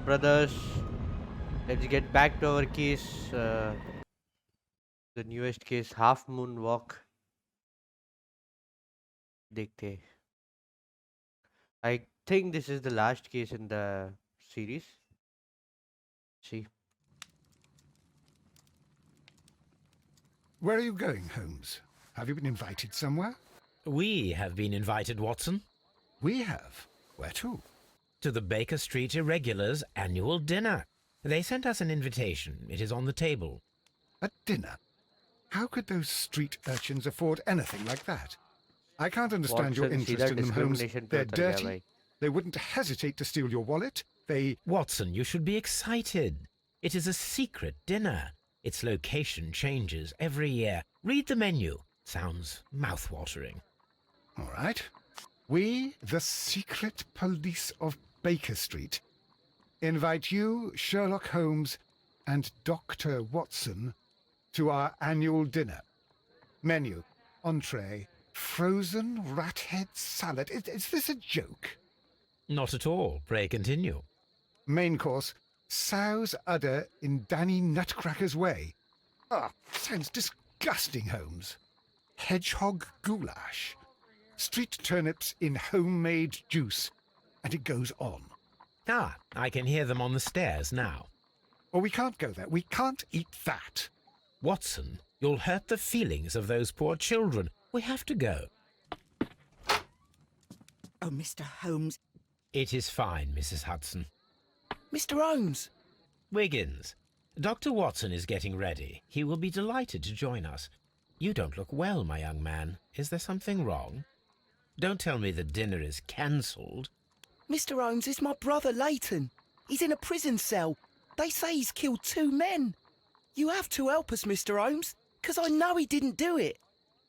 brothers, let's get back to our case. The newest case, Half Moon Walk. देखते हैं. I think this is the last case in the series. See. Where are you going, Holmes? Have you been invited somewhere? We have been invited, Watson. We have. Where to? To the Baker Street Irregulars' annual dinner. They sent us an invitation. It is on the table. A dinner? How could those street urchins afford anything like that? I can't understand your Watson, interest in them, Holmes. discrimination पे They're उतर गया dirty. भाई. They wouldn't hesitate to steal your wallet. Watson, you should be excited. It is a secret dinner. Its location changes every year. Read the menu. Sounds mouth-watering. All right. We, the secret police of Baker Street, invite you, Sherlock Holmes, and Dr. Watson to our annual dinner. Menu, entree, frozen rat head salad. Is this a joke? Not at all. Pray continue. Main course, sow's udder in Danny Nutcracker's way. Sounds disgusting, Holmes. Hedgehog goulash. Street turnips in homemade juice. And it goes on. I can hear them on the stairs now. Oh, we can't go there. We can't eat that. Watson, you'll hurt the feelings of those poor children. We have to go. Oh, Mr. Holmes. It is fine, Mrs. Hudson. Mr. Holmes! Wiggins, Dr. Watson is getting ready. He will be delighted to join us. You don't look well, my young man. Is there something wrong? Don't tell me the dinner is cancelled. Mr. Holmes, it's my brother Leighton. He's in a prison cell. They say he's killed 2 men. You have to help us, Mr. Holmes, because I know he didn't do it.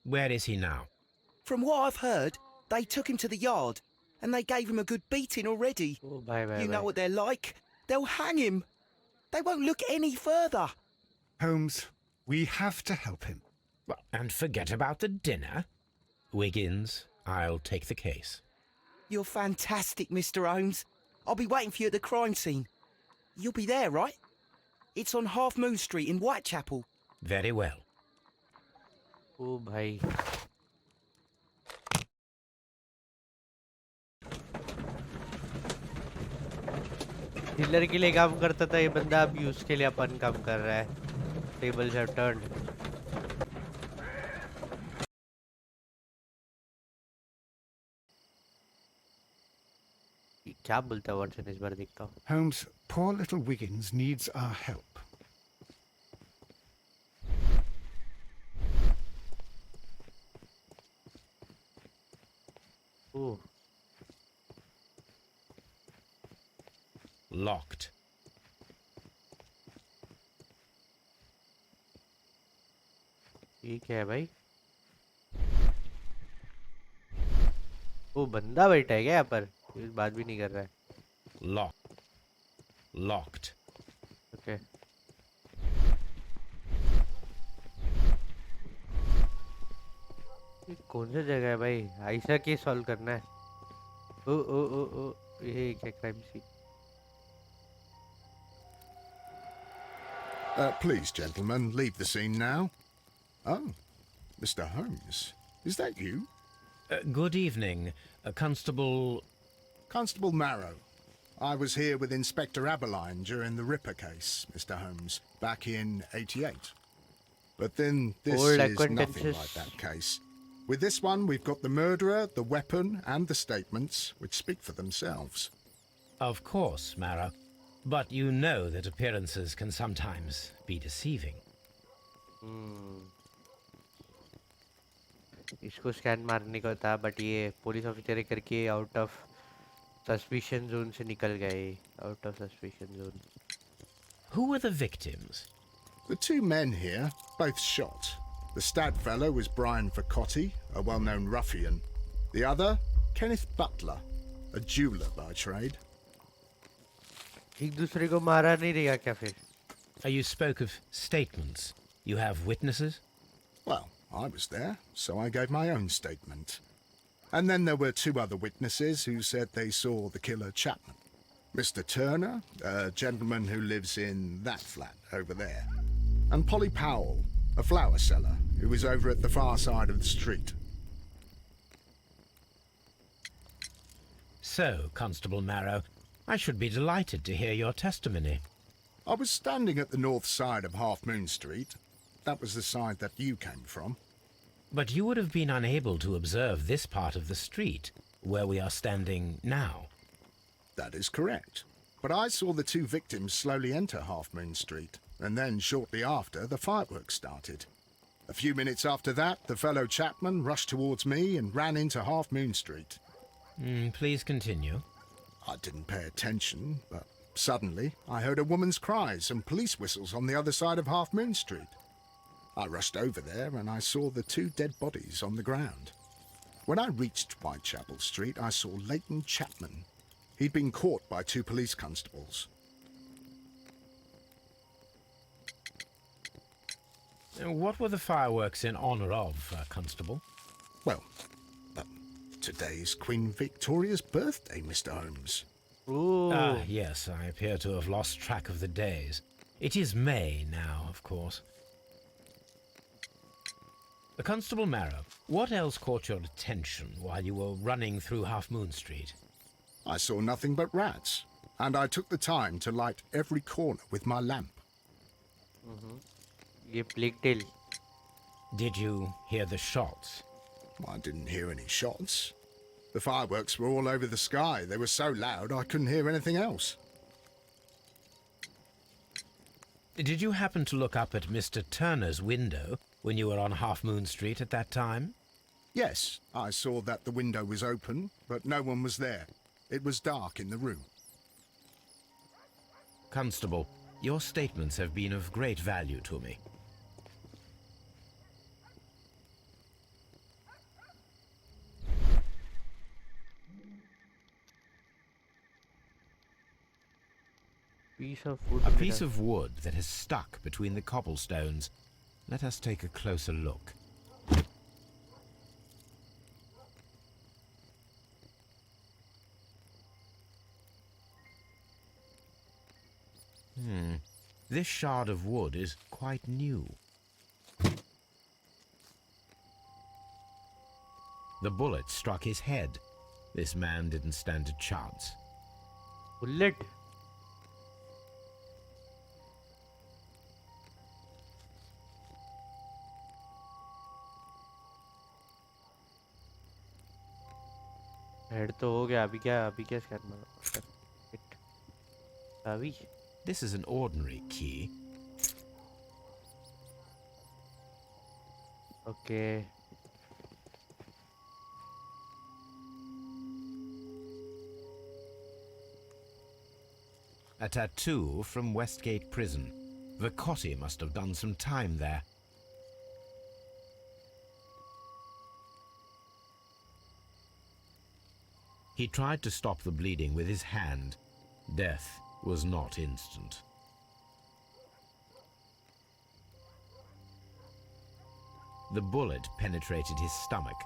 Where is he now? From what I've heard, they took him to the yard, and they gave him a good beating already. Oh, bye. You know what they're like. They'll hang him. They won't look any further. Holmes, we have to help him. Well, and forget about the dinner. Wiggins, I'll take the case. You're fantastic, Mr. Holmes. I'll be waiting for you at the crime scene. You'll be there, right? It's on Half Moon Street in Whitechapel. Very well. Oh, भाई. Dealer के लिए काम करता था ये बंदा, अब उसके लिए अपन काम कर रहा है. Tables have turned. क्या बोलता है वाटसन इस बार देखता हूँ. Holmes, poor little Wiggins needs our help. Oh. Locked. ठीक है भाई. वो बंदा बैठा है क्या यहाँ पर? बात भी नहीं कर रहा है. Locked. Okay. ये कौन सा जगह है भाई? ऐसा केस सॉल्व करना है. ओ ये क्या क्राइम सी? Please, gentlemen, leave the scene now. Oh, Mr. Holmes, is that you? Good evening, Constable... Constable Marrow. I was here with Inspector Aberline during the Ripper case, Mr. Holmes, back in '88. But then this Old is nothing acquaintances. like that case. With this one, we've got the murderer, the weapon, and the statements, which speak for themselves. Of course, Marrow. But you know that appearances can sometimes be deceiving. इसको scan मारने का था, but ये police officer करके out of suspicion zone से निकल गए. Out of suspicion zone. Who were the victims? The 2 men here, both shot. The stabbed fellow was Brian Vercotti, a well-known ruffian. The other, Kenneth Butler, a jeweller by trade. एक दूसरे को मारा नहीं रहेगा क्या फिर? You spoke of statements. You have witnesses? Well, I was there, so I gave my own statement. And then there were 2 other witnesses who said they saw the killer Chapman. Mr. Turner, a gentleman who lives in that flat over there. And Polly Powell, a flower seller, who is over at the far side of the street. So, Constable Marrow, I should be delighted to hear your testimony. I was standing at the north side of Half Moon Street. That was the side that you came from. But you would have been unable to observe this part of the street, where we are standing now. That is correct. But I saw the two victims slowly enter Half Moon Street, and then shortly after, the fireworks started. A few minutes after that, the fellow chapman rushed towards me and ran into Half Moon Street. Please continue. I didn't pay attention, but suddenly I heard a woman's cries and police whistles on the other side of Half Moon Street. I rushed over there and I saw the two dead bodies on the ground. When I reached Whitechapel Street, I saw Leighton Chapman. He'd been caught by two police constables. What were the fireworks in honour of, Constable? Well, today's Queen Victoria's birthday, Mr. Holmes. Ooh. Yes, I appear to have lost track of the days. It is May now, of course. Constable Marrow, what else caught your attention while you were running through Half Moon Street? I saw nothing but rats, and I took the time to light every corner with my lamp. ये plague tale. Did you hear the shots? I didn't hear any shots. The fireworks were all over the sky. They were so loud I couldn't hear anything else. Did you happen to look up at Mr. Turner's window when you were on Half Moon Street at that time? Yes, I saw that the window was open, but no one was there. It was dark in the room. Constable, your statements have been of great value to me. Piece of wood. A piece of wood that has stuck between the cobblestones. Let us take a closer look. This shard of wood is quite new. The bullet struck his head. This man didn't stand a chance. Bullet. Head तो हो गया अभी क्या scan मारो अभी This is an ordinary key. Okay. A tattoo from Westgate Prison. Vicotti must have done some time there. He tried to stop the bleeding with his hand. Death was not instant. The bullet penetrated his stomach,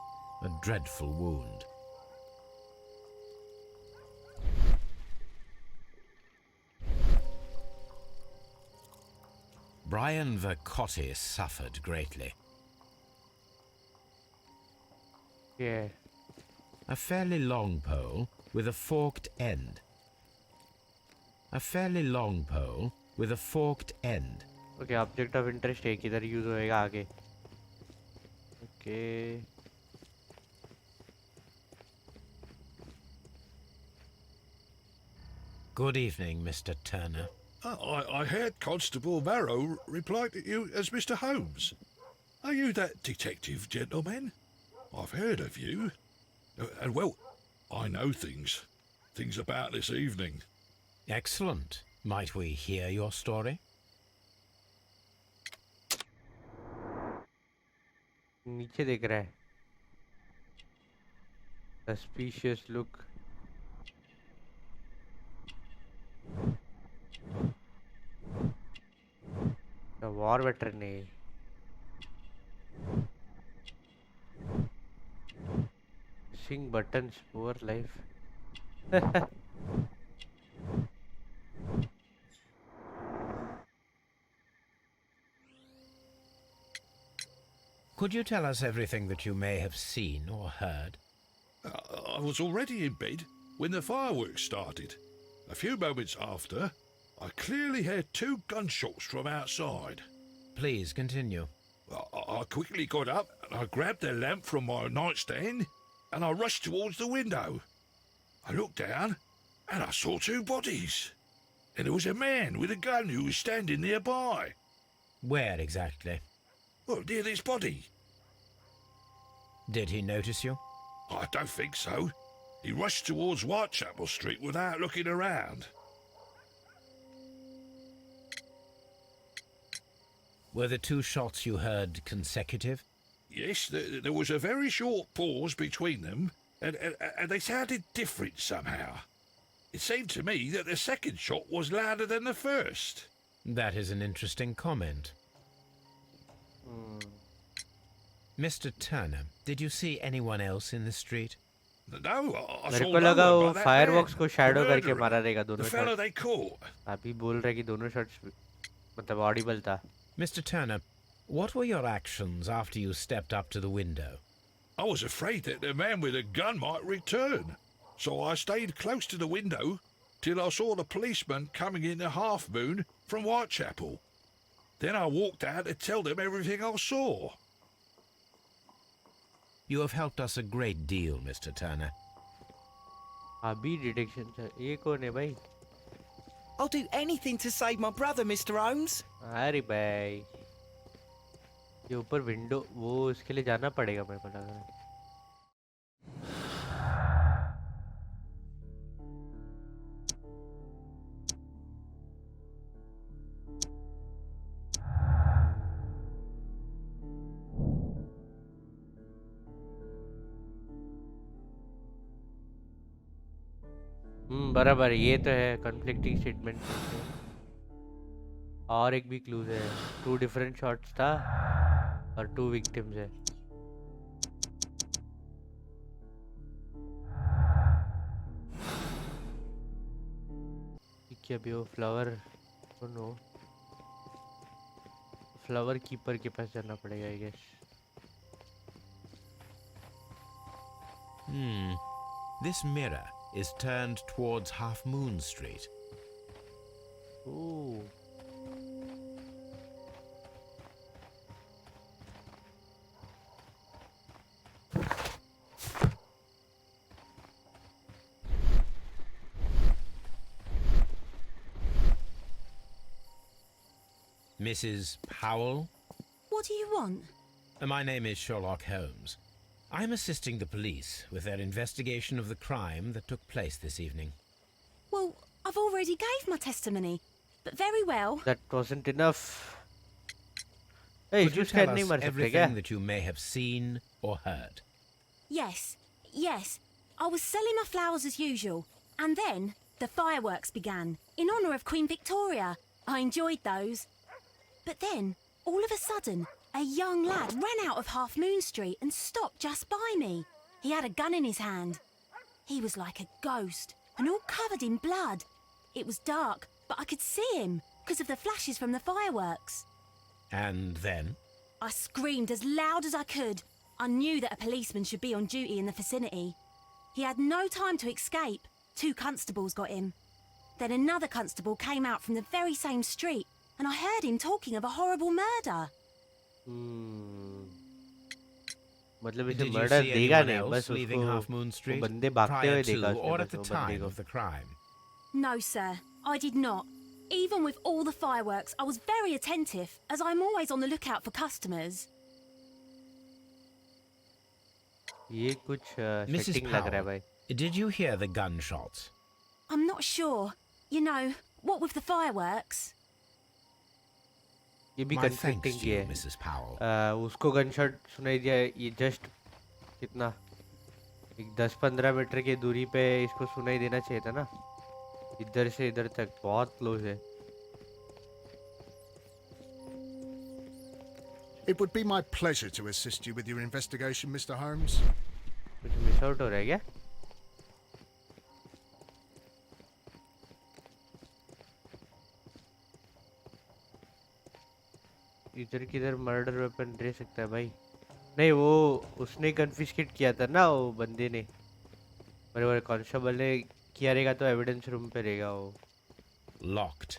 a dreadful wound. Brian Vicotti suffered greatly. Yeah. A fairly long pole with a forked end. A fairly long pole with a forked end. Okay, object of interest एक इधर use होएगा आगे. Okay. Good evening, Mr. Turner. I heard Constable Marrow reply to you as Mr. Holmes. Are you that detective gentleman? I've heard of you. And well, I know things about this evening. Excellent. Might we hear your story? नीचे देख रहा है. Suspicious look. The war veteran है. Missing buttons, poor life. Could you tell us everything that you may have seen or heard? I was already in bed when the fireworks started. A few moments after, I clearly heard 2 gunshots from outside. Please continue. I quickly got up and I grabbed the lamp from my nightstand and I rushed towards the window. I looked down and I saw 2 bodies. And there was a man with a gun who was standing nearby. Where exactly? Well, near this body. Did he notice you? I don't think so. He rushed towards Whitechapel Street without looking around. Were the 2 shots you heard consecutive? Yes, there was a very short pause between them, and they sounded different somehow. It seemed to me that the second shot was louder than the first. That is an interesting comment. Mr. Turner, did you see anyone else in the street? No, I मेरे saw को no लगा one वो but that फायरवॉक्स man, को the shadow करके murderer, मारा रहेगा the दोनों fellow shots. they caught. अभी बोल रहे कि दोनों शॉट्स मतलब ऑडिबल था. Mr. Turner, what were your actions after you stepped up to the window? I was afraid that the man with the gun might return, so I stayed close to the window till I saw the policeman coming in the Half Moon from Whitechapel. Then I walked out to tell them everything I saw. You have helped us a great deal, Mr. Turner. अभी detection ये कौन है भाई? I'll do anything to save my brother, Mr. Holmes. अरे भाई ये ऊपर window वो इसके लिए जाना पड़ेगा मेरे को लग रहा है. बराबर ये तो है कॉन्फ्लिक्टिंग स्टेटमेंट. और एक भी क्लूज है. 2 डिफरेंट शॉट्स था और 2 विक्टिम्स है. क्या भी वो फ्लावर नो फ्लावर कीपर के पास जाना पड़ेगा I guess. This mirror is turned towards Half Moon Street. Oh Mrs. Powell? What do you want? My name is Sherlock Holmes. I'm assisting the police with their investigation of the crime that took place this evening. Well, I've already gave my testimony, but very well. that wasn't enough. Hey, Could you just tell नहीं us मर सकते क्या? everything that you may have seen or heard? Yes, yes. I was selling my flowers as usual, and then the fireworks began in honour of Queen Victoria. I enjoyed those. But then, all of a sudden, a young lad ran out of Half Moon Street and stopped just by me. He had a gun in his hand. He was like a ghost and all covered in blood. It was dark, but I could see him because of the flashes from the fireworks. And then? I screamed as loud as I could. I knew that a policeman should be on duty in the vicinity. He had no time to escape. 2 constables got him. Then another constable came out from the very same street, and I heard him talking of a horrible murder. मतलब इसे Did you murder see देगा anyone नहीं else बस leaving उसको Half Moon वो Street बंदे भागते हुए prior to देखा or उसने at the बस वो बंदे time को. of the crime? No, sir, I did not. Even with all the fireworks, I was very attentive, as I'm always on the lookout for customers. ये कुछ Mrs. Setting लग रहा है Powell, भाई. did you hear the gunshots? I'm not sure. You know, what with the fireworks? ये भी My thanks conflicting to he you, है. Mrs. Powell. उसको गनशॉट सुनाई दिया. ये जस्ट कितना एक 10-15 मीटर की दूरी पे इसको सुनाई देना चाहिए था ना. इधर से इधर तक बहुत क्लोज है. It would be my pleasure to assist you with your investigation, Mr. Holmes. कुछ मिस आउट हो रहा है क्या? इधर किधर मर्डर वेपन रह सकता है भाई. नहीं वो उसने कन्फिस्केट किया था ना वो बंदे ने, बराबर कांस्टेबल ने किया रहेगा तो एविडेंस रूम पे रहेगा वो। Locked.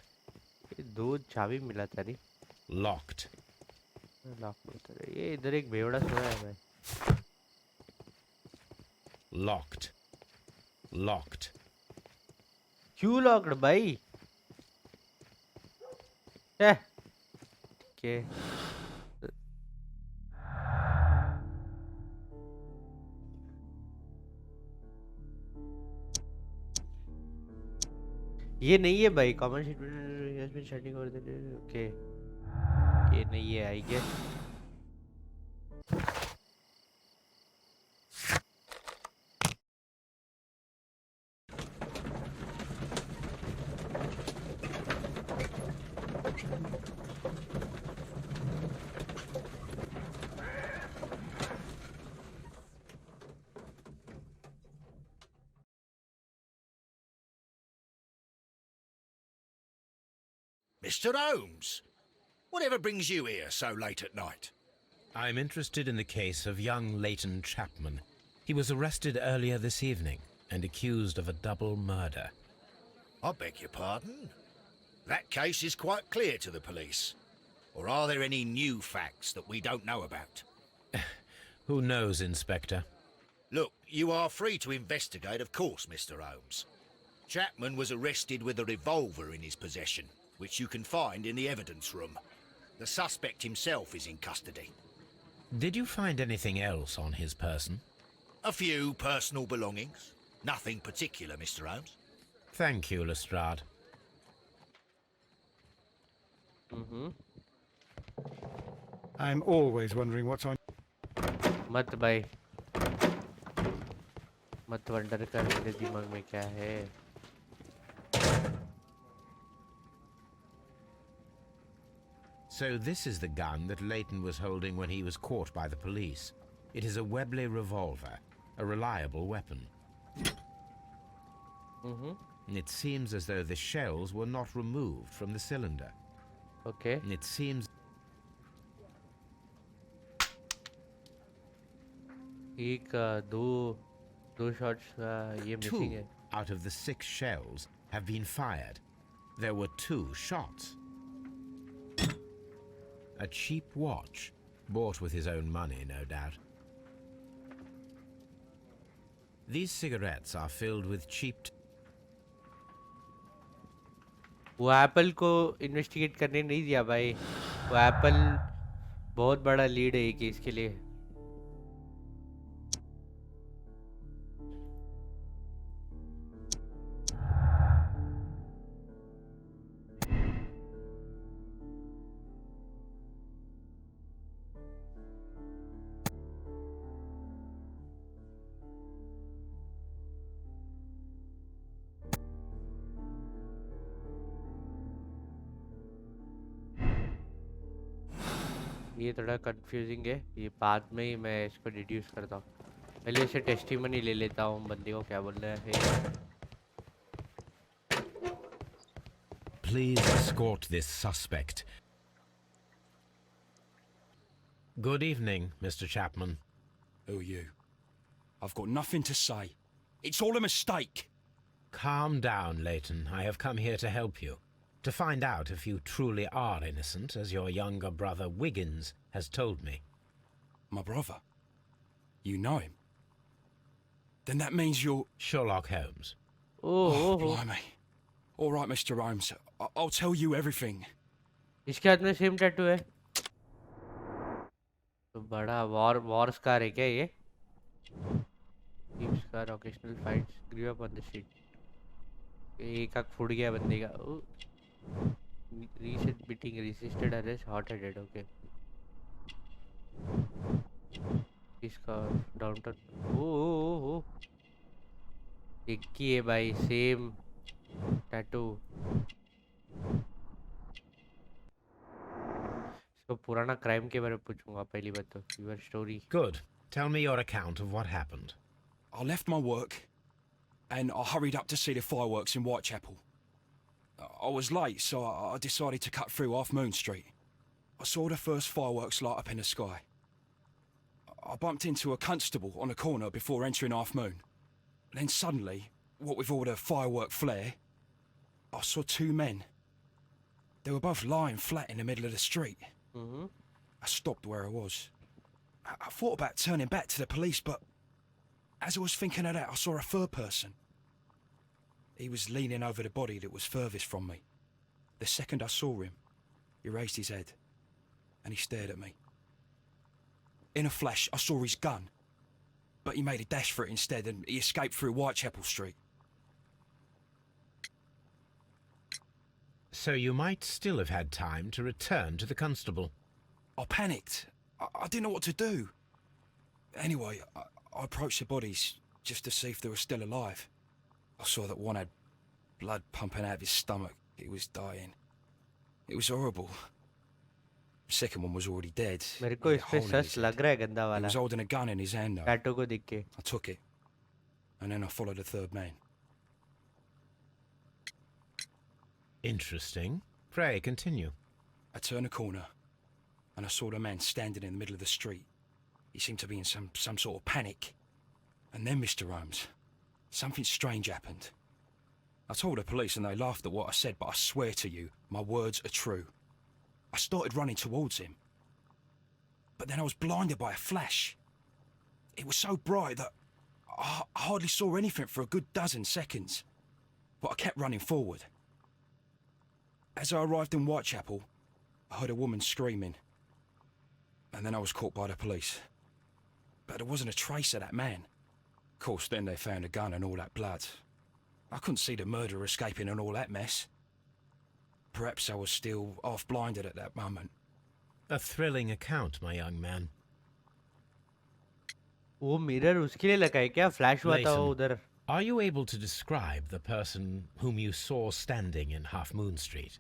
ये दो चाबी मिला था नहीं, Locked. लॉक होता है। ये इधर एक बेवड़ा सोया है भाई। Locked. Locked. क्यों लॉक्ड भाई? के ये नहीं है भाई, कॉमन शीट ओके, ये नहीं है I guess. Mr. Holmes, whatever brings you here so late at night? I'm interested in the case of young Leighton Chapman. He was arrested earlier this evening and accused of a double murder. I beg your pardon? That case is quite clear to the police. Or are there any new facts that we don't know about? Who knows, Inspector? Look, you are free to investigate, of course, Mr. Holmes. Chapman was arrested with a revolver in his possession, which you can find in the evidence room. The suspect himself is in custody. Did you find anything else on his person? A few personal belongings. Nothing particular, Mr. Holmes. Thank you, Lestrade. I'm always wondering what's on. मत भाई, मत wonder कर मेरे दिमाग में क्या है। So this is the gun that Leighton was holding when he was caught by the police. It is a Webley revolver, a reliable weapon. It seems as though the shells were not removed from the cylinder. Okay. It seems... एक दो shots ये missing Two है। out of the 6 shells have been fired. There were 2 shots. A cheap watch, bought with his own money, no doubt. These cigarettes are filled with cheap... वो Apple को investigate करने नहीं दिया भाई, वो Apple बहुत बड़ा लीड है ये केस के लिए। ये थोड़ा कंफ्यूजिंग है, ये बाद में ही मैं इसको डिड्यूस करता हूँ। पहले इसे टेस्टिमनी ले लेता हूँ, बंदे को क्या बोल रहा है। Please escort this suspect. Good evening, Mr. Chapman. Who are you? I've got nothing to say. It's all a mistake. Calm down, Leighton. I have come here to help you. To find out if you truly are innocent, as your younger brother Wiggins has told me. My brother? You know him? Then that means you're... Sherlock Holmes. Oh, blimey. All right, Mr. Holmes. I'll tell you everything. इसके हाथ में same tattoo है, तो बड़ा war scar है क्या ये? Deep scar, occasional fights, grew up on the street. एक आँख फूट गया बंदे का। Recent beating, resisted arrest, hot-headed. Okay. इसका डाउनटाउन, ओ एक ही है भाई, सेम टैटू। इसको पुराना क्राइम के बारे में पूछूंगा पहली बात तो। Your story. Good. Tell me your account of what happened. I left my work and I hurried up to see the fireworks in Whitechapel. I was late, so I decided to cut through Half Moon Street. I saw the first fireworks light up in the sky. I bumped into a constable on a corner before entering Half Moon. Then suddenly, what with all the firework flare, I saw two men. They were both lying flat in the middle of the street. Mm-hmm. I stopped where I was. I thought about turning back to the police, but as I was thinking of that, I saw a third person. He was leaning over the body that was furthest from me. The second I saw him, he raised his head and he stared at me. In a flash, I saw his gun, but he made a dash for it instead and he escaped through Whitechapel Street. So you might still have had time to return to the constable. I panicked. I didn't know what to do. Anyway, I approached the bodies just to see if they were still alive. I saw that one had blood pumping out of his stomach. He was dying. It was horrible. The second one was already dead. मेरे को He इस had a पे hole in his such head. लग रहा है गंदा He वाला was holding a gun in his hand now. Tattoo को देख के. I took it. And then I followed the third man. Interesting. Pray, continue. I turned a corner and I saw the man standing in the middle of the street. He seemed to be in some sort of panic. And then, Mr. Holmes, something strange happened. I told the police and they laughed at what I said, but I swear to you, my words are true. I started running towards him. But then I was blinded by a flash. It was so bright that I hardly saw anything for a good dozen seconds. But I kept running forward. As I arrived in Whitechapel, I heard a woman screaming. And then I was caught by the police. But there wasn't a trace of that man. Of course, then they found a gun and all that blood. I couldn't see the murderer escaping and all that mess. Perhaps I was still half-blinded at that moment. A thrilling account, my young man. वो mirror उसके लिए लगा है क्या? Flash हुआ था वो Layton, उधर. are you able to describe the person whom you saw standing in Half Moon Street?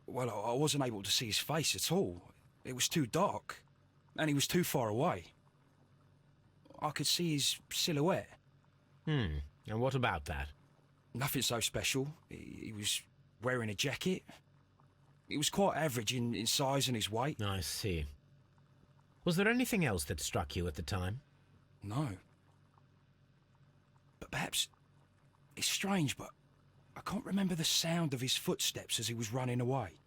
Well, I wasn't able to see his face at all. It was too dark, and he was too far away. I could see his silhouette. And what about that? Nothing so special. He was wearing a jacket. He was quite average in size and his weight. I see. Was there anything else that struck you at the time? No. But perhaps it's strange, but I can't remember the sound of his footsteps as he was running away.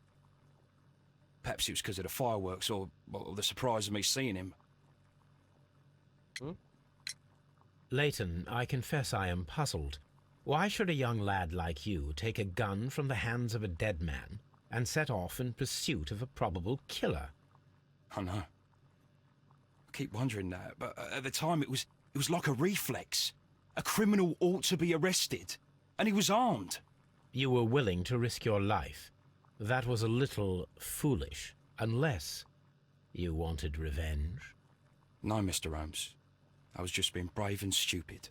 Perhaps it was because of the fireworks or the surprise of me seeing him. Layton, I confess I am puzzled. Why should a young lad like you take a gun from the hands of a dead man and set off in pursuit of a probable killer? I know. I keep wondering that, but at the time it was like a reflex. A criminal ought to be arrested, and he was armed. You were willing to risk your life. That was a little foolish, unless you wanted revenge. No, Mr. Holmes. I was just being brave and stupid.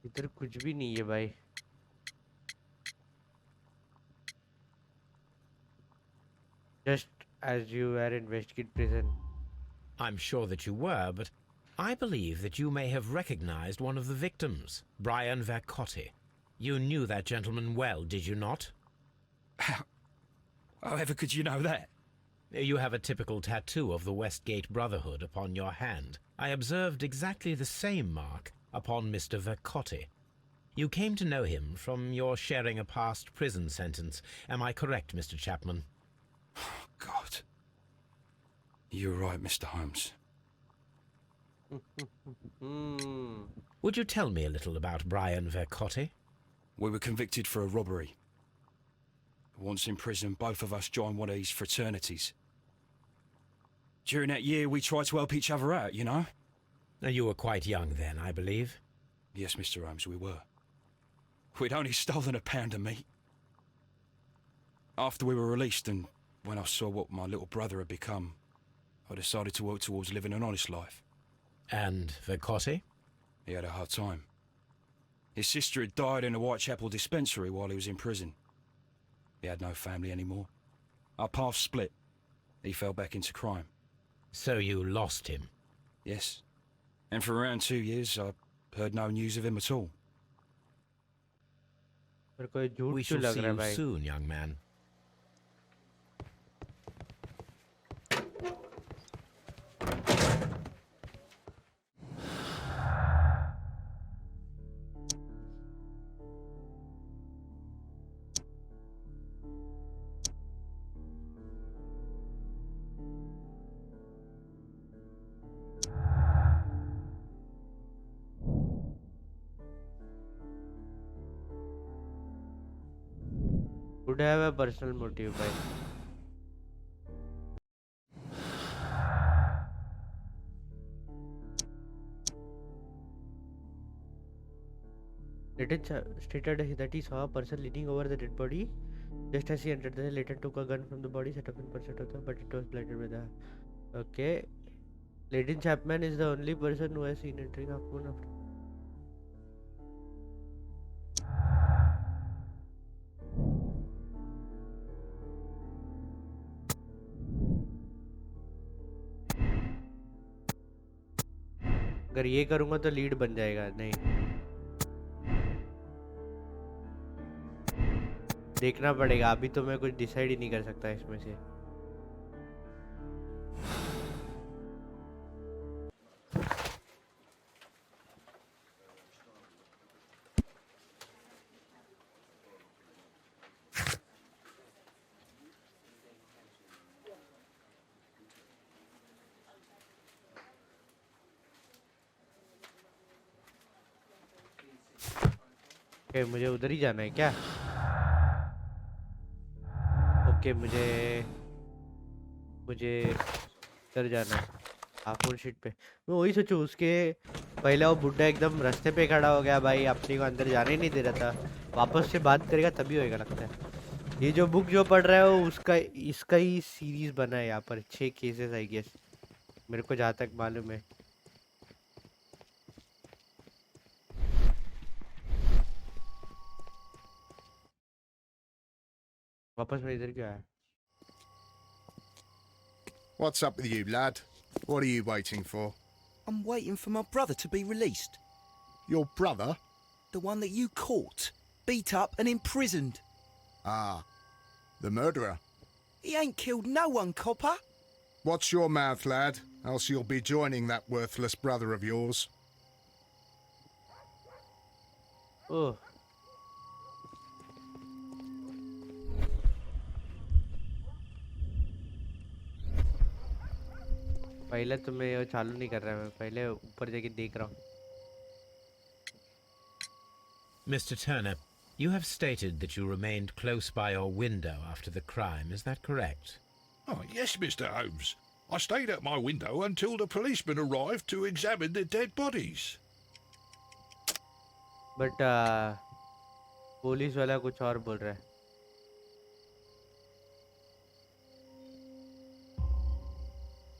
इधर कुछ भी नहीं है भाई. Just as you were in Westgate prison. I'm sure that you were, but I believe that you may have recognized one of the victims, Brian Vercotti. You knew that gentleman well, did you not? However could you know that? You have a typical tattoo of the Westgate Brotherhood upon your hand. I observed exactly the same mark upon Mr. Vercotti. You came to know him from your sharing a past prison sentence. Am I correct, Mr. Chapman? God. You're right, Mr. Holmes. Would you tell me a little about Brian Vercotti? We were convicted for a robbery. Once in prison, both of us joined one of these fraternities. During that year, we tried to help each other out, you know? You were quite young then, I believe. Yes, Mr. Holmes, we were. We'd only stolen a pound of meat. After we were released and when I saw what my little brother had become, I decided to work towards living an honest life. And Vercotti? He had a hard time. His sister had died in a Whitechapel dispensary while he was in prison. He had no family anymore. Our paths split. He fell back into crime. So you lost him? Yes. And for around 2 years, I heard no news of him at all. मेरे को ये झूठ We क्यों shall लग see रहा है you भाई? soon, young man. Would have a personal motive भाई. Latent stated that he saw a person leaning over the dead body just as he entered. The Latent took a gun from the body, set up in pursuit of the, but it was blinded by the. Okay, Latent Chapman is the only person who has seen entering Half Moon after. अगर ये करूँगा तो lead बन जाएगा. नहीं, देखना पड़ेगा. अभी तो मैं कुछ डिसाइड ही नहीं कर सकता इसमें से. ओके, मुझे उधर ही जाना है क्या? ओके, मुझे उधर जाना है हाफ मून शीट पे. मैं वही सोचूं, उसके पहले वो बुड्ढा एकदम रास्ते पे खड़ा हो गया भाई, अपने को अंदर जाने ही नहीं दे रहा था. वापस से बात करेगा तभी होएगा लगता है. ये जो बुक जो पढ़ रहा है वो उसका इसका ही सीरीज बना है. यहाँ पर 6 केसेस आई गेस, मेरे को जहाँ तक मालूम है. वापस में इधर क्यों आया? What's up with you, lad? What are you waiting for? I'm waiting for my brother to be released. Your brother? The one that you caught, beat up and imprisoned. Ah, the murderer. He ain't killed no one, copper. Watch your mouth, lad, else you'll be joining that worthless brother of yours. ओह, पहले तो मैं वो चालू नहीं कर रहा. मैं पहले ऊपर जाके देख रहा हूँ. Mr. Turner, you have stated that you remained close by your window after the crime. Is that correct? Oh, yes, Mr. Holmes. I stayed at my window until the policeman arrived to examine the dead bodies. But police वाला कुछ और बोल रहा है.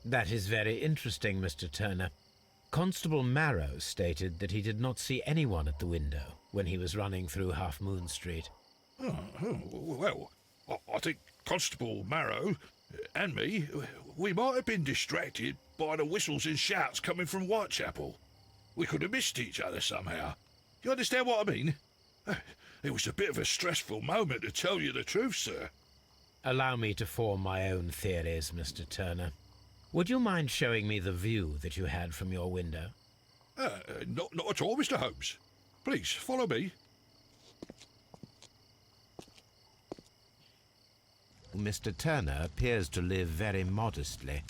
That is very interesting, Mr. Turner. Constable Marrow stated that he did not see anyone at the window when he was running through Half Moon Street. Well, I think Constable Marrow and me, we might have been distracted by the whistles and shouts coming from Whitechapel. We could have missed each other somehow. You understand what I mean? It was a bit of a stressful moment, to tell you the truth, sir. Allow me to form my own theories, Mr. Turner. Would you mind showing me the view that you had from your window? Not at all, Mr. Holmes. Please, follow me. Mr. Turner appears to live very modestly.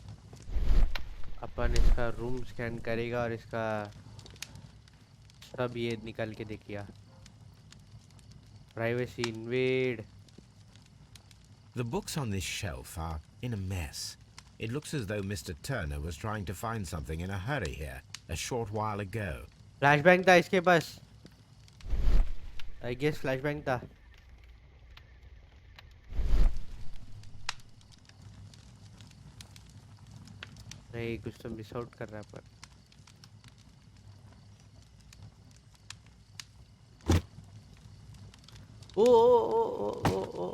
अपन इसका room scan करेगा और इसका सब ये निकाल के देखिए. Privacy invade. The books on this shelf are in a mess. It looks as though Mr. Turner was trying to find something in a hurry here a short while ago. Flashbang था इसके पास. I guess flashbang था. नहीं, कुछ तो miss out कर रहा है पर.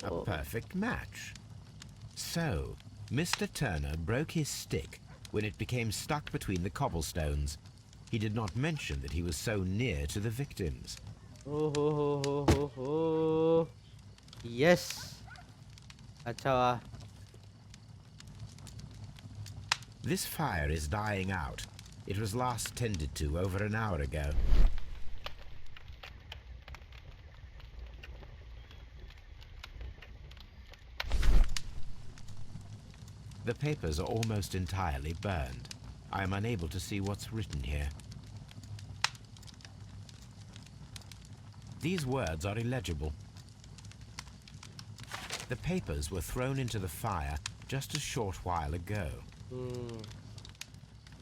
A perfect match. So, Mr. Turner broke his stick when it became stuck between the cobblestones. He did not mention that he was so near to the victims. ओ हो yes अच्छा वाह This fire is dying out. It was last tended to over an hour ago. The papers are almost entirely burned. I am unable to see what's written here. These words are illegible. The papers were thrown into the fire just a short while ago.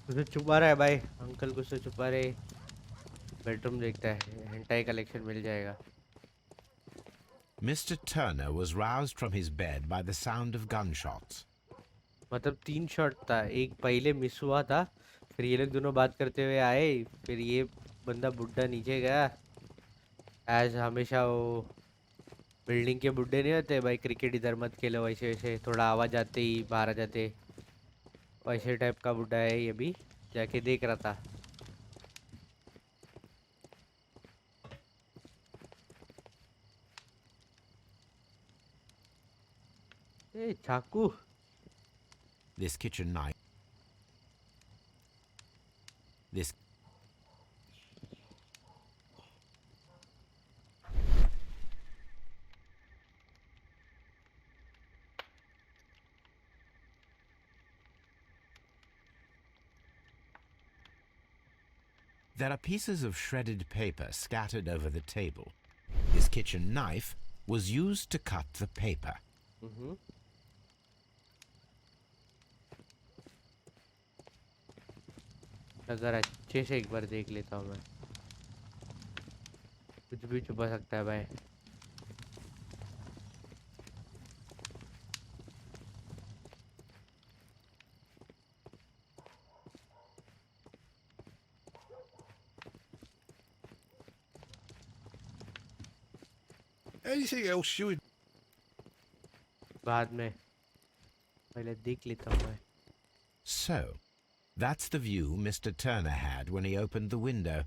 उसे छुपा रहा है भाई uncle को उसे छुपा रहे bedroom देखता है हेंटाई कलेक्शन मिल जाएगा Mr. Turner was roused from his bed by the sound of gunshots. मतलब 3 शॉट था एक पहले मिस हुआ था फिर ये लोग दोनों बात करते हुए आए फिर ये बंदा बुड्ढा नीचे गया एज हमेशा वो बिल्डिंग के बुड्ढे नहीं होते भाई क्रिकेट इधर मत खेलो वैसे वैसे थोड़ा आवाज आते ही बाहर आ जाते वैसे टाइप का बुड्ढा है ये भी जाके देख रहा था ए चाकू This kitchen knife. This. There are pieces of shredded paper scattered over the table. His kitchen knife was used to cut the paper. अगर अच्छे से एक बार देख लेता हूँ मैं कुछ भी छुपा सकता है भाई Anything else you would... बाद में पहले देख लेता हूँ मैं So, that's the view Mr. Turner had when he opened the window.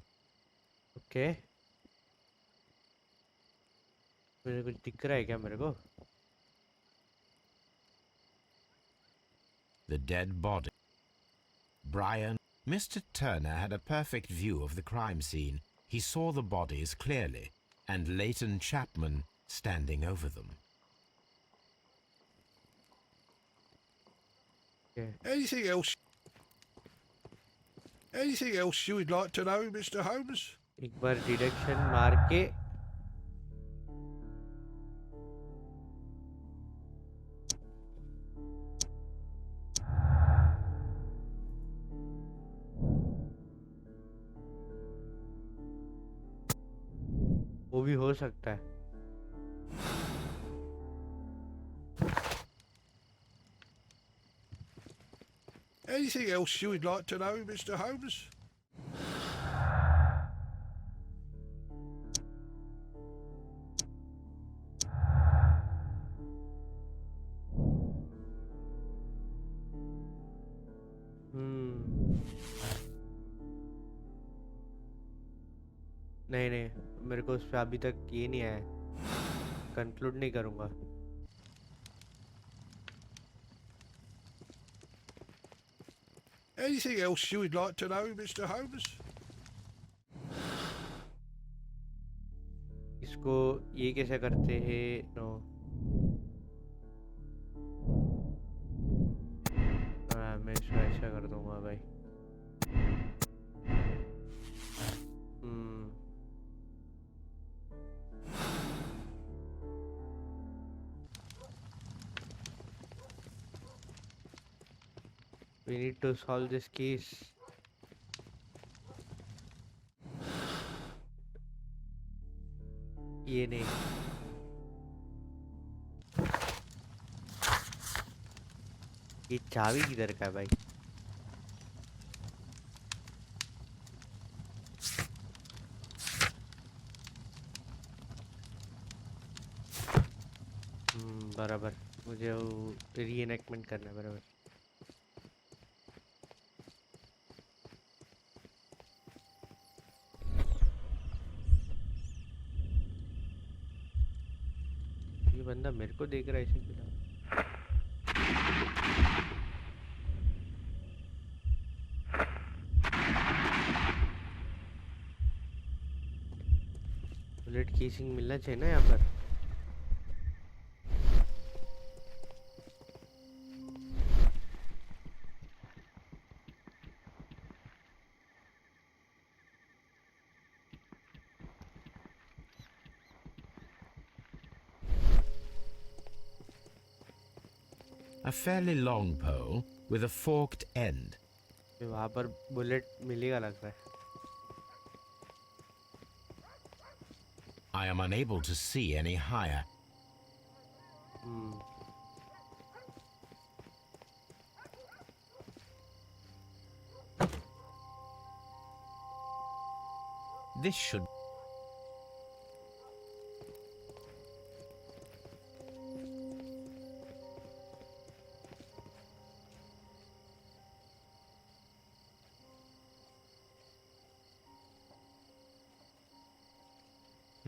Okay मेरे कुछ दिख रहा है क्या मेरे को The dead body. Brian. Mr. Turner had a perfect view of the crime scene. He saw the bodies clearly, and Leighton Chapman standing over them. okay. Anything else? Anything else you would like to know, Mr. Holmes? एक बार deduction मार के वो भी हो सकता है Anything else you would like to know, Mr. Holmes? नहीं नहीं मेरे को उस पर अभी तक ये नहीं आया कंक्लूड नहीं करूँगा Anything else you would like to know, Mr. Holmes? इसको ये कैसे करते हैं नो मैं इसको ऐसा कर दूंगा भाई We need to solve this case. ये नहीं ये चाबी किधर का है भाई बराबर मुझे वो रीएनेक्टमेंट करना है बराबर बंदा मेरे को देख रहा है इसी के। बुलेट केसिंग मिलना चाहिए ना यहाँ पर। A fairly long pole with a forked end. वहाँ पर बुलेट मिलेगा लग रहा है। I am unable to see any higher. This should...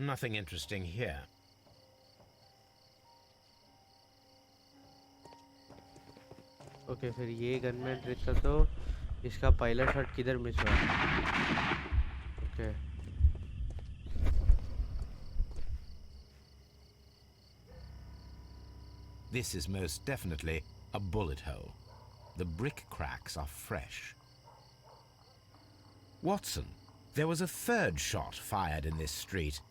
Nothing interesting here. Okay फिर ये गनमैन रहता तो इसका पहला शॉट किधर मिस हुआ? Okay This is most definitely a bullet hole. The brick cracks are fresh. Watson, there was a third shot fired in this street.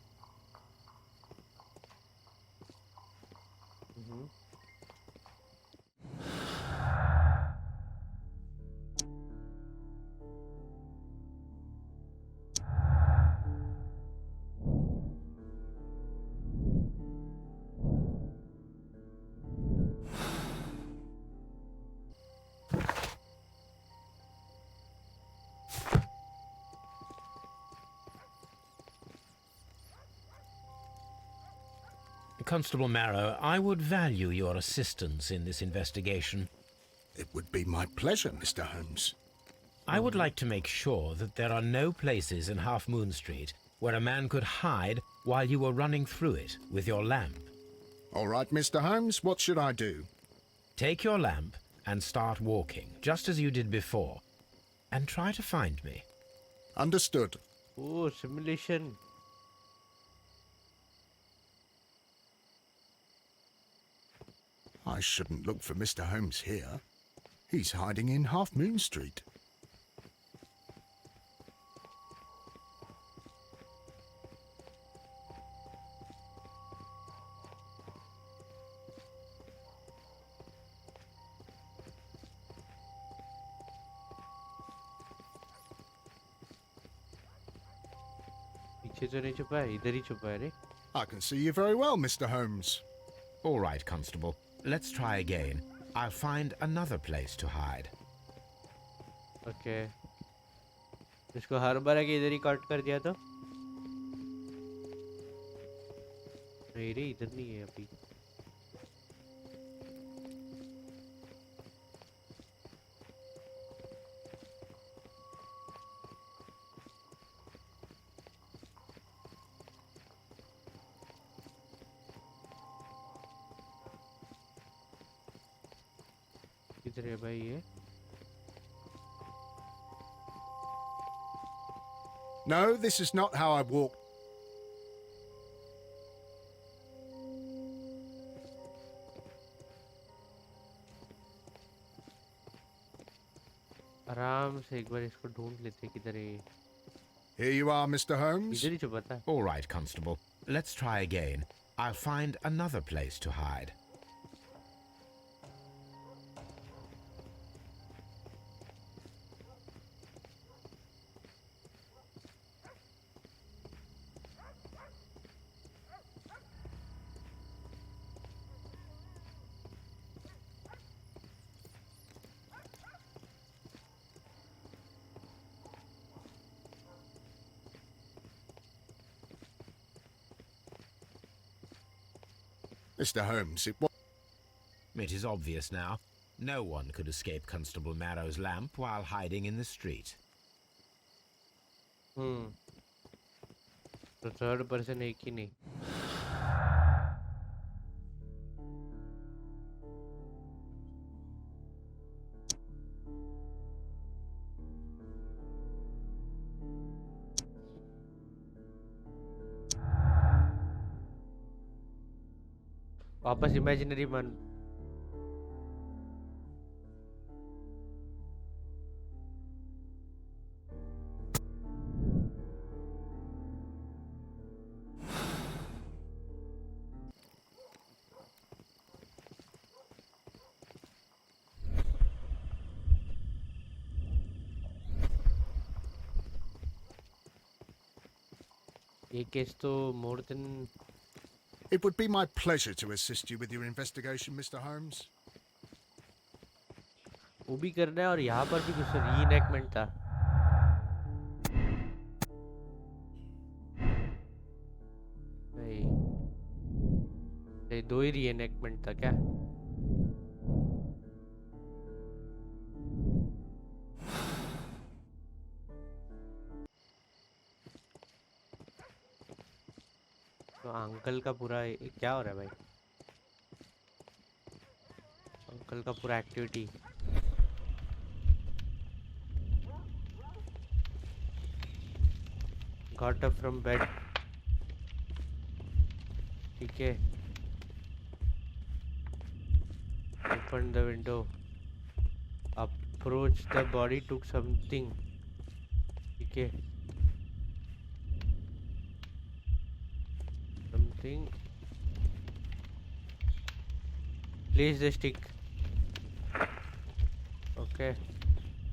Constable Marrow, I would value your assistance in this investigation. It would be my pleasure, Mr. Holmes. I would like to make sure that there are no places in Half Moon Street where a man could hide while you were running through it with your lamp. All right, Mr. Holmes, what should I do? Take your lamp and start walking, just as you did before, and try to find me. Understood. Oh, simulation. I shouldn't look for Mr. Holmes here. He's hiding in Half Moon Street. पीछे तो नहीं छुपा है, इधर ही छुपा है रे। I can see you very well, Mr. Holmes. All right, Constable. Let's try again. I'll find another place to hide. Okay इसको हर बार आगे इधर ही कट कर दिया तो नहीं रे, इधर नहीं है अभी। किधर है भाई ये? No, this is not how I walk. आराम से एक बार इसको ढूंढ लेते किधर है ये। Here you are, Mr. Holmes. इधर ही छुपा था। All right, Constable. Let's try again. I'll find another place to hide. Mr. Holmes, it was... It is obvious now. No one could escape Constable Marrow's lamp while hiding in the street. तो third person एक ही नहीं। वापस imaginary मन. ये case तो more than. It would be my pleasure to assist you with your investigation, Mr. Holmes. वो भी करना है और यहाँ पर भी कुछ रीइनैक्टमेंट था. नहीं, ये दो ही रीइनैक्टमेंट था क्या? तो अंकल का पूरा क्या हो रहा है भाई? अंकल का पूरा activity. Got up from bed. ठीक है. Opened the window. Approached the body. Took something. ठीक है. Something. Place the stick. Okay.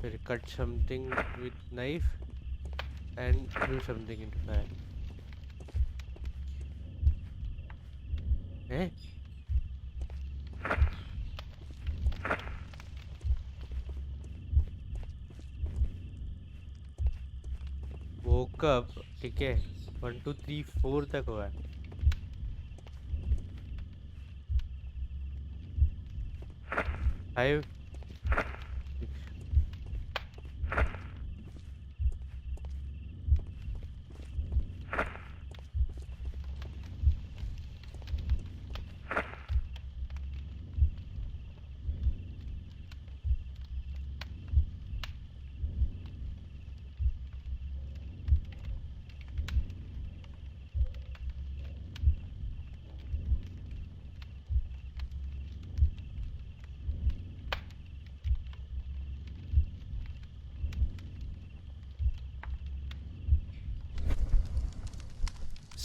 Then cut something with knife and threw something into fire. Eh? Woke up. ठीक है. 1 2 3 4 तक हुआ है. Five.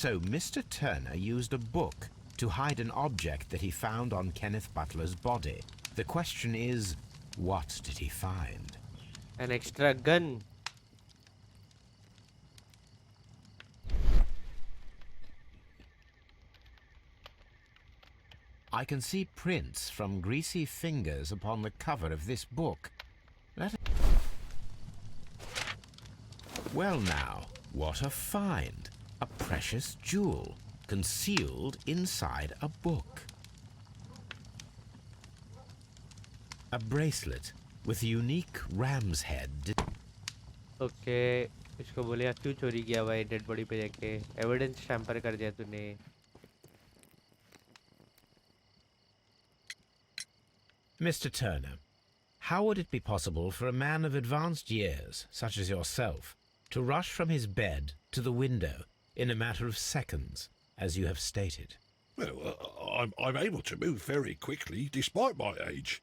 So Mr. Turner used a book to hide an object that he found on Kenneth Butler's body. The question is, what did he find? An extra gun. I can see prints from greasy fingers upon the cover of this book. Well now, what a find! A precious jewel concealed inside a book. A bracelet with a unique ram's head. Okay, इसको बोले क्यों चोरी किया भाई dead body पे जाके? Evidence tamper कर दिया तूने. Mr. Turner, how would it be possible for a man of advanced years, such as yourself, to rush from his bed to the window in a matter of seconds, as you have stated? Well, I'm able to move very quickly, despite my age.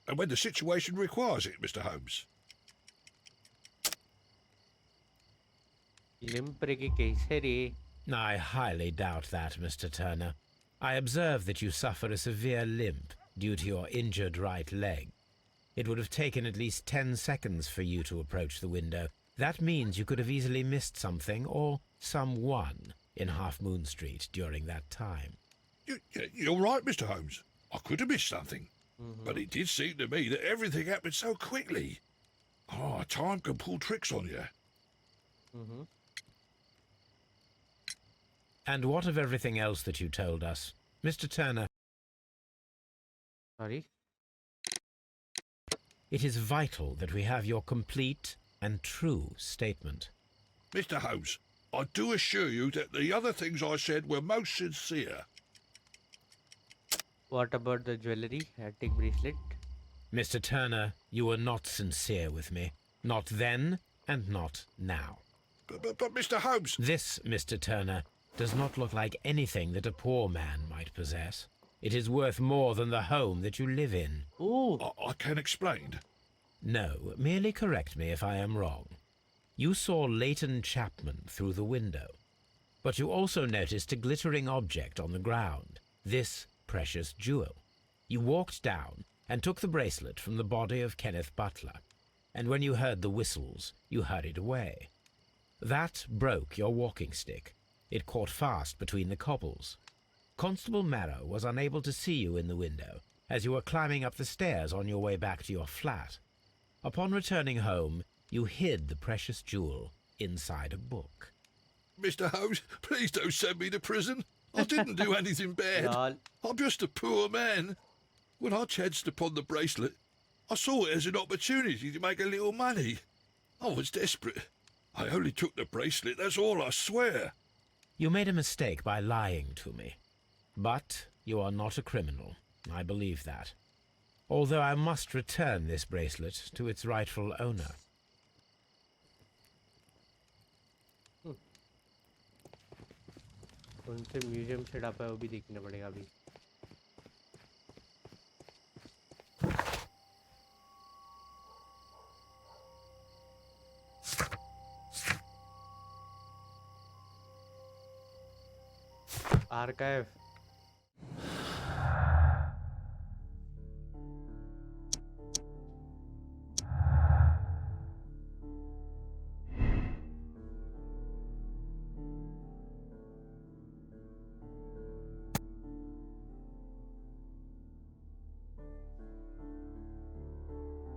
And when the situation requires it, Mr. Holmes. I highly doubt that, Mr. Turner. I observe that you suffer a severe limp due to your injured right leg. It would have taken at least 10 seconds for you to approach the window. That means you could have easily missed something or someone in Half Moon Street during that time. You're right, Mr. Holmes. I could have missed something. But it did seem to me that everything happened so quickly. Oh, time can pull tricks on you. And what of everything else that you told us? Mr. Turner. Sorry? It is vital that we have your complete and true statement. Mr. Holmes, I do assure you that the other things I said were most sincere. What about the jewelry, antique bracelet? Mr. Turner, you were not sincere with me. Not then and not now. But Mr. Holmes... This, Mr. Turner, does not look like anything that a poor man might possess. It is worth more than the home that you live in. Oh, I can explain. No, merely correct me if I am wrong. You saw Leighton Chapman through the window, but you also noticed a glittering object on the ground, this precious jewel. You walked down and took the bracelet from the body of Kenneth Butler, and when you heard the whistles, you hurried away. That broke your walking stick. It caught fast between the cobbles. Constable Marrow was unable to see you in the window as you were climbing up the stairs on your way back to your flat. Upon returning home, you hid the precious jewel inside a book. Mr. Holmes, please don't send me to prison. I didn't do anything bad. lol. I'm just a poor man. When I chanced upon the bracelet, I saw it as an opportunity to make a little money. I was desperate. I only took the bracelet, that's all, I swear. You made a mistake by lying to me. But you are not a criminal. I believe that. Although I must return this bracelet to its rightful owner. कौन से museum से डापा है वो भी देखना पड़ेगा अभी. Archive.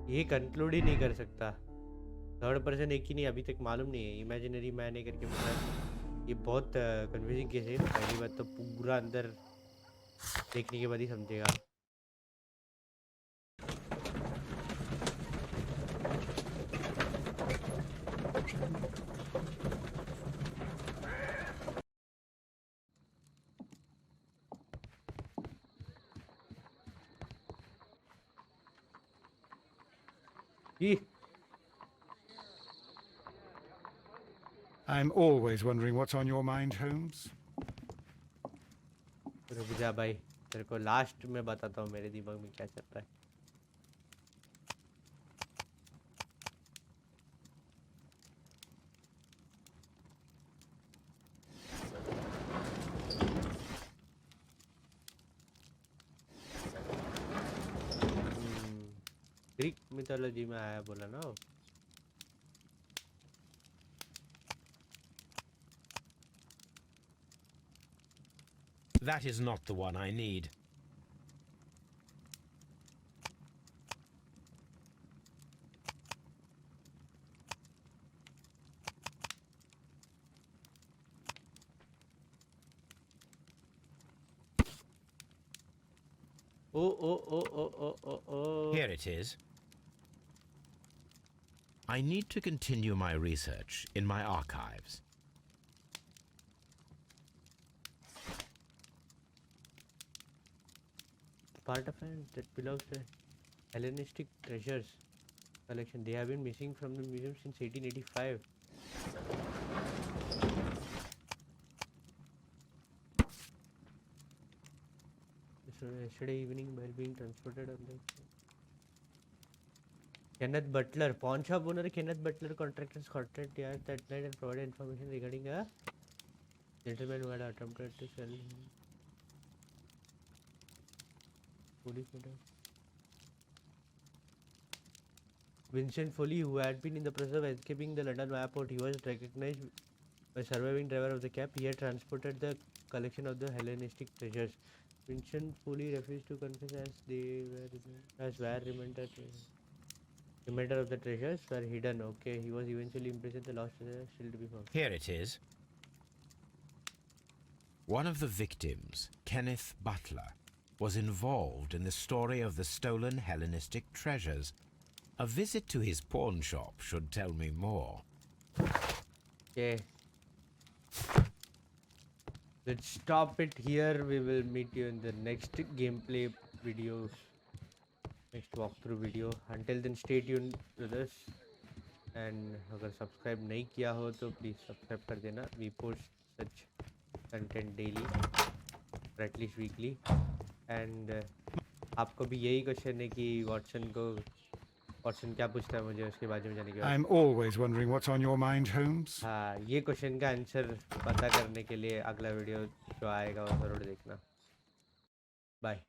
ये कंक्लूड ही नहीं कर सकता. थर्ड पर्सन एक ही नहीं, अभी तक मालूम नहीं है. इमेजिनरी मैन है करके बोला. ये बहुत कंफ्यूजिंग केस है. पहली बात तो पूरा अंदर देखने के बाद ही समझेगा. ये I'm always wondering what's on your mind, Holmes. रुक जा भाई, तेरे को लास्ट में बताता हूँ मेरे दिमाग में क्या चल रहा है. ग्रीक मिथोलॉजी में आया बोला ना. That is not the one I need. Oh. Here it is. I need to continue my research in my archives. Part of it that belongs to Hellenistic treasures collection. They have been missing from the museum since 1885. So yesterday evening, while being transported on the Kenneth Butler, pawn shop owner Kenneth Butler contracted Scotland Yard that night and provided information regarding a gentleman who had attempted to sell him. Vincent Foley, who had been in the process of escaping the London airport, he was recognized by surviving driver of the cab. He had transported the collection of the Hellenistic treasures. Vincent Foley refused to confess as where remainder of the treasures were hidden. Okay, he was eventually imprisoned. The lost treasures still to be found. Here it is. One of the victims, Kenneth Butler, was involved in the story of the stolen Hellenistic treasures. A visit to his pawn shop should tell me more. Okay. Let's stop it here. We will meet you in the next gameplay videos. Next walkthrough video. Until then, stay tuned with us. And अगर subscribe नहीं किया हो तो please subscribe कर देना. We post such content daily, or at least weekly. And आपको भी यही क्वेश्चन है कि वॉटसन क्या पूछता है मुझे उसके बाजू में जाने के बाद? I'm always wondering what's on your mind, Holmes. हाँ, ये क्वेश्चन का आंसर पता करने के लिए अगला वीडियो जो आएगा वो जरूर देखना. बाय.